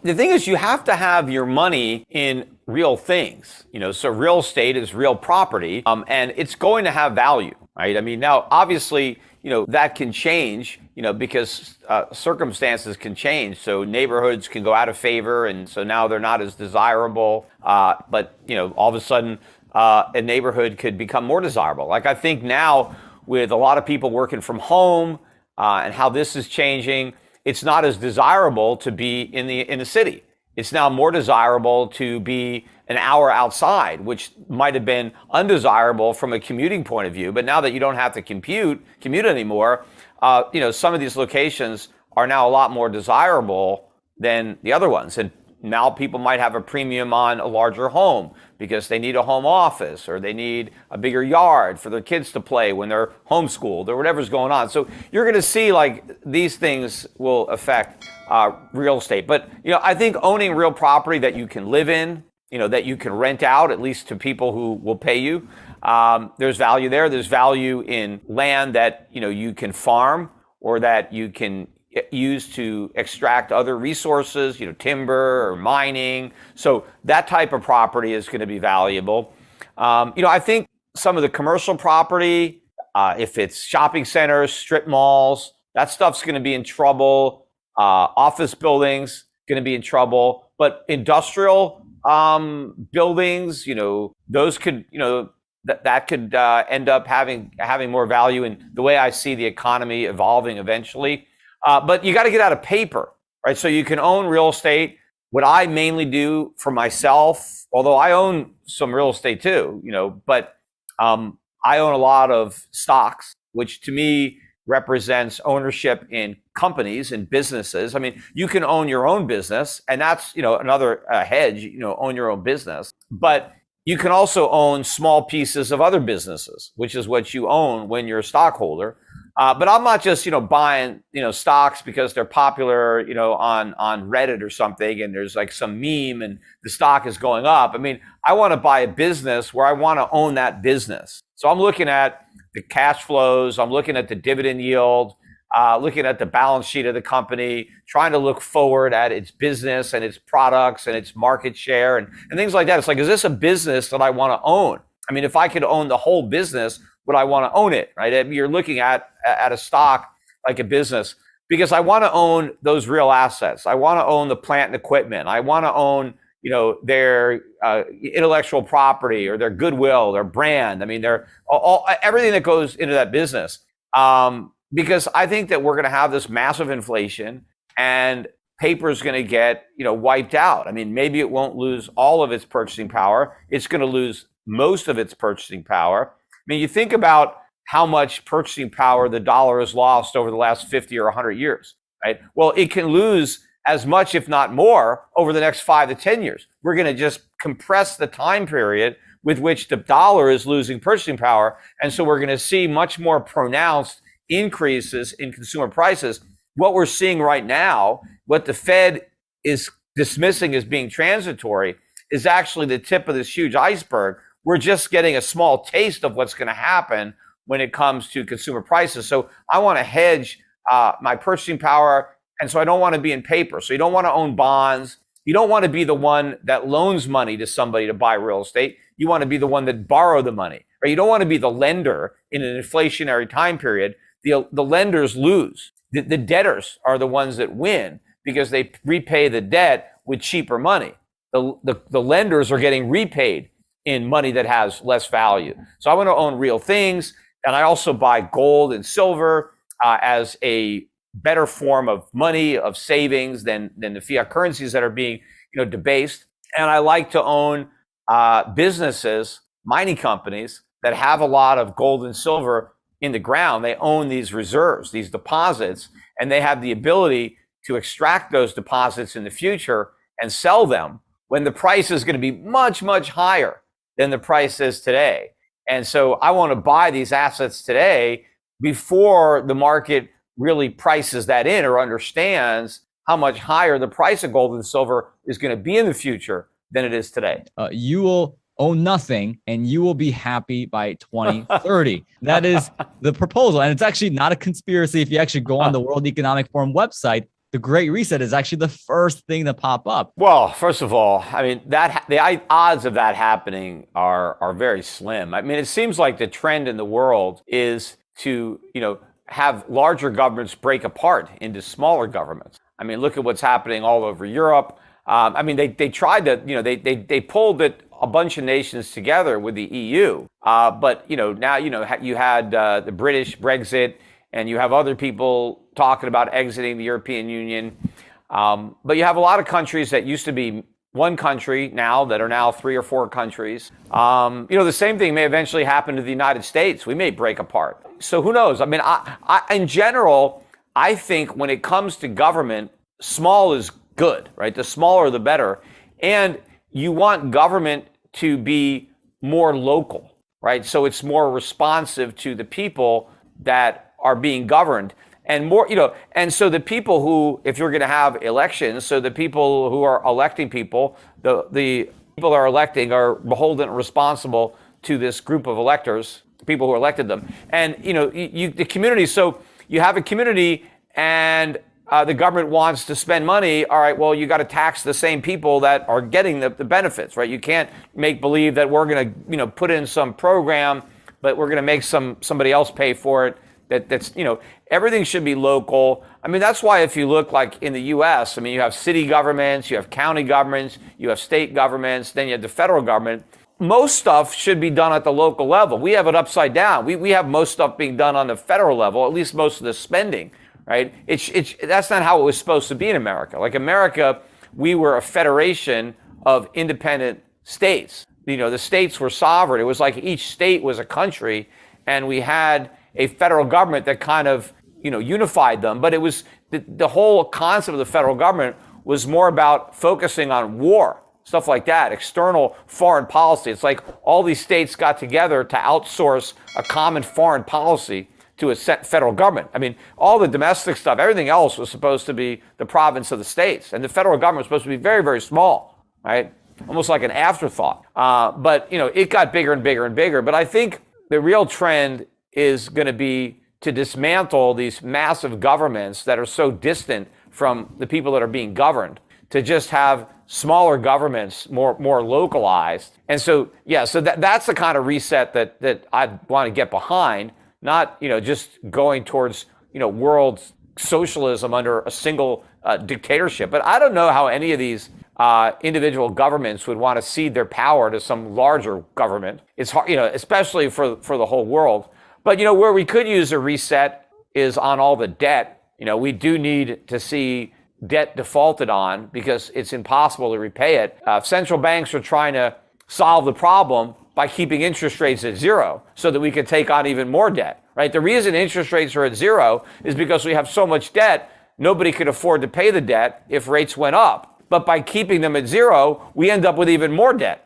The thing is, you have to have your money in real things, so real estate is real property, and it's going to have value, right? I mean, now, obviously, that can change, because circumstances can change. So neighborhoods can go out of favor, and so now they're not as desirable. But, all of a sudden, a neighborhood could become more desirable. Like I think now with a lot of people working from home and how this is changing, it's not as desirable to be in the city. It's now more desirable to be an hour outside, which might have been undesirable from a commuting point of view. But now that you don't have to commute anymore, some of these locations are now a lot more desirable than the other ones. And now people might have a premium on a larger home because they need a home office or they need a bigger yard for their kids to play when they're homeschooled or whatever's going on. So you're going to see like these things will affect real estate. But, I think owning real property that you can live in, that you can rent out, at least to people who will pay you, there's value there. There's value in land that, you can farm or that you can used to extract other resources, timber or mining. So that type of property is going to be valuable. I think some of the commercial property, if it's shopping centers, strip malls, that stuff's going to be in trouble. Office buildings going to be in trouble. But industrial buildings, those could, that could end up having more value in the way I see the economy evolving eventually. But you got to get out of paper, right? So you can own real estate. What I mainly do for myself, although I own some real estate too, but I own a lot of stocks, which to me represents ownership in companies and businesses. I mean, you can own your own business, and that's, another hedge, own your own business. But you can also own small pieces of other businesses, which is what you own when you're a stockholder. But I'm not just, buying, stocks because they're popular, on Reddit or something, and there's like some meme and the stock is going up. I mean, I want to buy a business where I want to own that business. So I'm looking at the cash flows, I'm looking at the dividend yield, looking at the balance sheet of the company, trying to look forward at its business and its products and its market share and things like that. It's like, is this a business that I want to own? I mean, if I could own the whole business, would I want to own it, right? I mean, you're looking at a stock like a business because I want to own those real assets. I want to own the plant and equipment. I want to own, their intellectual property or their goodwill, their brand. I mean, everything that goes into that business. Because I think that we're going to have this massive inflation and paper is going to get, wiped out. I mean, maybe it won't lose all of its purchasing power. It's going to lose most of its purchasing power. I mean, you think about how much purchasing power the dollar has lost over the last 50 or 100 years, right? Well, it can lose as much, if not more, over the next 5 to 10 years. We're going to just compress the time period with which the dollar is losing purchasing power. And so we're going to see much more pronounced increases in consumer prices. What we're seeing right now, what the Fed is dismissing as being transitory, is actually the tip of this huge iceberg. We're just getting a small taste of what's going to happen when it comes to consumer prices. So I want to hedge my purchasing power, and so I don't want to be in paper. So you don't want to own bonds. You don't want to be the one that loans money to somebody to buy real estate. You want to be the one that borrow the money, or you don't want to be the lender in an inflationary time period. The lenders lose. The debtors are the ones that win because they repay the debt with cheaper money. The lenders are getting repaid in money that has less value. So I want to own real things. And I also buy gold and silver as a better form of money, of savings than the fiat currencies that are being, debased. And I like to own businesses, mining companies that have a lot of gold and silver in the ground. They own these reserves, these deposits, and they have the ability to extract those deposits in the future and sell them when the price is going to be much, much higher than the price is today. And so I want to buy these assets today before the market really prices that in or understands how much higher the price of gold and silver is going to be in the future than it is today. You will own nothing and you will be happy by 2030. That is the proposal. And it's actually not a conspiracy. If you actually go on the World Economic Forum website, the Great Reset is actually the first thing to pop up. Well, first of all, I mean, the odds of that happening are very slim. I mean, it seems like the trend in the world is to, have larger governments break apart into smaller governments. I mean, look at what's happening all over Europe. I mean, they tried to, they pulled a bunch of nations together with the EU. But, now, you had the British Brexit, and you have other people talking about exiting the European Union. But you have a lot of countries that used to be one country now that are now 3 or 4 countries. The same thing may eventually happen to the United States. We may break apart. So who knows? I mean, I in general, I think when it comes to government, small is good, right? The smaller, the better. And you want government to be more local, right? So it's more responsive to the people that are being governed. And more, and so the people who, if you're going to have elections, so the people who are electing people, the people that are electing are beholden and responsible to this group of electors, people who elected them. And, the community, so you have a community and the government wants to spend money. All right, well, you got to tax the same people that are getting the benefits, right? You can't make believe that we're going to, put in some program, but we're going to make somebody else pay for it. That's, everything should be local. I mean, that's why if you look like in the U.S., I mean, you have city governments, you have county governments, you have state governments, then you have the federal government. Most stuff should be done at the local level. We have it upside down. We have most stuff being done on the federal level, at least most of the spending, right? That's not how it was supposed to be in America. Like America, we were a federation of independent states. The states were sovereign. It was like each state was a country, and we had a federal government that kind of, unified them. But it was the whole concept of the federal government was more about focusing on war, stuff like that, external foreign policy. It's like all these states got together to outsource a common foreign policy to a federal government. I mean, all the domestic stuff, everything else was supposed to be the province of the states. And the federal government was supposed to be very, very small, right? Almost like an afterthought. But, it got bigger and bigger and bigger. But I think the real trend is going to be to dismantle these massive governments that are so distant from the people that are being governed, to just have smaller governments, more localized. And so, so that's the kind of reset that I want to get behind, not, just going towards, world socialism under a single dictatorship. But I don't know how any of these individual governments would want to cede their power to some larger government. It's hard, especially for the whole world. But, where we could use a reset is on all the debt. We do need to see debt defaulted on because it's impossible to repay it. Central banks are trying to solve the problem by keeping interest rates at zero so that we can take on even more debt, right? The reason interest rates are at zero is because we have so much debt, nobody could afford to pay the debt if rates went up. But by keeping them at zero, we end up with even more debt.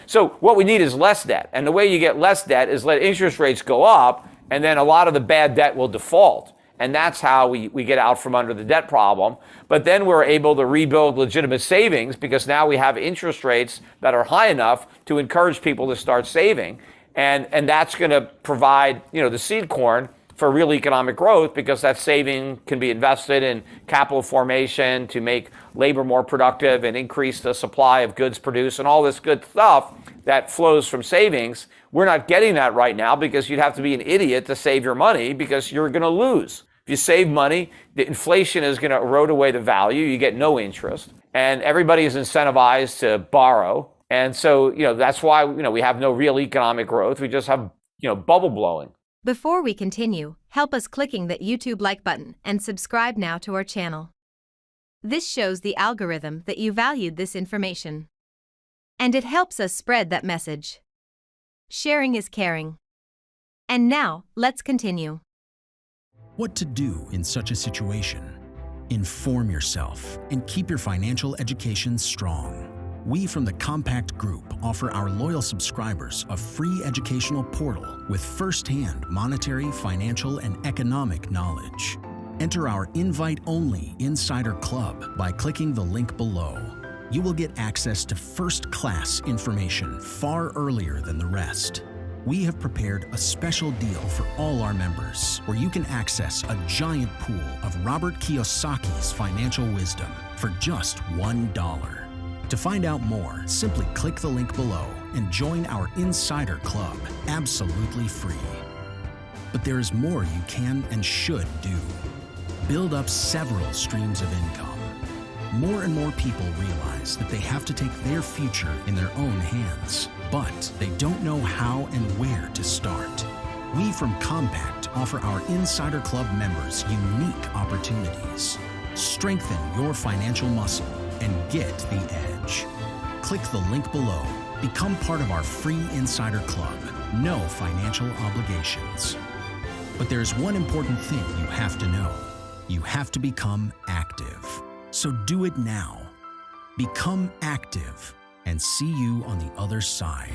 So what we need is less debt. And the way you get less debt is let interest rates go up, and then a lot of the bad debt will default. And that's how we get out from under the debt problem. But then we're able to rebuild legitimate savings because now we have interest rates that are high enough to encourage people to start saving. And that's going to provide, the seed corn for real economic growth, because that saving can be invested in capital formation to make labor more productive and increase the supply of goods produced and all this good stuff that flows from savings. We're not getting that right now because you'd have to be an idiot to save your money because you're going to lose. If you save money, the inflation is going to erode away the value. You get no interest, and everybody is incentivized to borrow. And so, that's why, we have no real economic growth. We just have, bubble blowing. Before we continue, help us clicking that YouTube like button and subscribe now to our channel. This shows the algorithm that you valued this information, and it helps us spread that message. Sharing is caring. And now, let's continue. What to do in such a situation? Inform yourself and keep your financial education strong. We from the Compact Group offer our loyal subscribers a free educational portal with first-hand monetary, financial, and economic knowledge. Enter our invite-only Insider Club by clicking the link below. You will get access to first-class information far earlier than the rest. we have prepared a special deal for all our members where you can access a giant pool of Robert Kiyosaki's financial wisdom for just $1. To find out more, simply click the link below and join our Insider Club absolutely free. But there is more you can and should do. Build up several streams of income. More and more people realize that they have to take their future in their own hands, but they don't know how and where to start. We from Compact offer our Insider Club members unique opportunities. Strengthen your financial muscle and get the edge. Click the link below. Become part of our free Insider Club. No financial obligations. But there's one important thing you have to know. You have to become active. So do it now. Become active and see you on the other side.